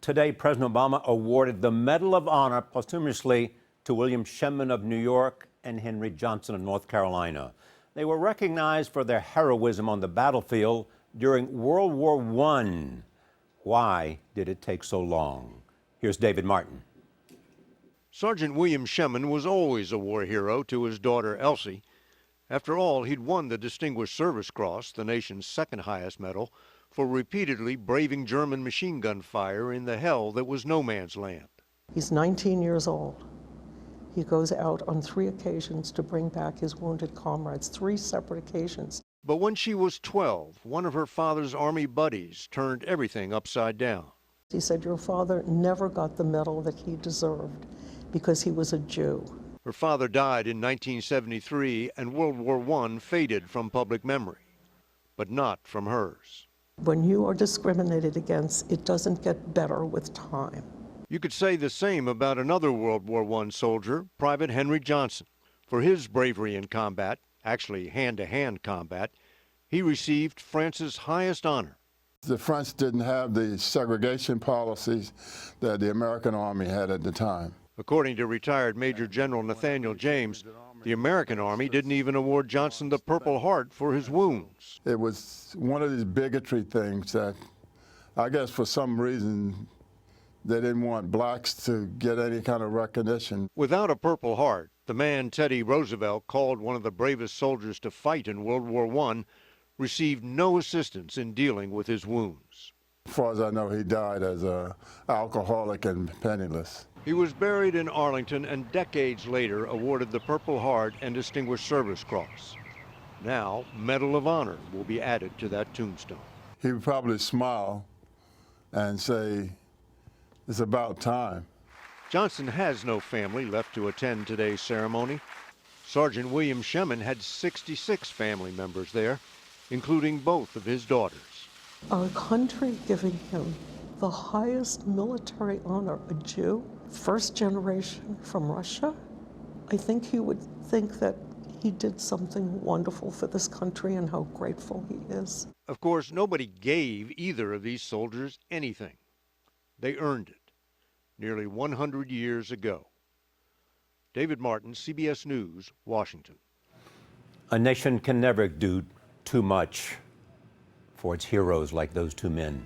Today, President Obama awarded the Medal of Honor posthumously to William Shemin of New York and Henry Johnson of North Carolina. They were recognized for their heroism on the battlefield during World War I. Why did it take so long? Here's David Martin. Sergeant William Shemin was always a war hero to his daughter Elsie. After all, he'd won the Distinguished Service Cross, the nation's second highest medal, for repeatedly braving German machine gun fire in the hell that was no man's land. He's 19 years old. He goes out on 3 occasions to bring back his wounded comrades, 3 separate occasions. But when she was 12, one of her father's Army buddies turned everything upside down. He said, "Your father never got the medal that he deserved because he was a Jew." Her father died in 1973, and World War I faded from public memory, but not from hers. When you are discriminated against, it doesn't get better with time. You could say the same about another World War I soldier, Private Henry Johnson. For his bravery in combat, actually hand-to-hand combat, he received France's highest honor. The French didn't have the segregation policies that the American Army had at the time. According to retired Major General Nathaniel James, the American Army didn't even award Johnson the Purple Heart for his wounds. It was one of these bigotry things that, I guess for some reason, they didn't want blacks to get any kind of recognition. Without a Purple Heart, the man Teddy Roosevelt called one of the bravest soldiers to fight in World War I received no assistance in dealing with his wounds. As far as I know, he died as an alcoholic and penniless. He was buried in Arlington and decades later awarded the Purple Heart and Distinguished Service Cross. Now, Medal of Honor will be added to that tombstone. He would probably smile and say, "It's about time." Johnson has no family left to attend today's ceremony. Sergeant William Shemin had 66 family members there, including both of his daughters. Our country giving him the highest military honor, a Jew, first generation from Russia. I think he would think that he did something wonderful for this country and how grateful he is. Of course, nobody gave either of these soldiers anything. They earned it nearly 100 years ago. David Martin, CBS News, Washington. A nation can never do too much for its heroes like those 2 men.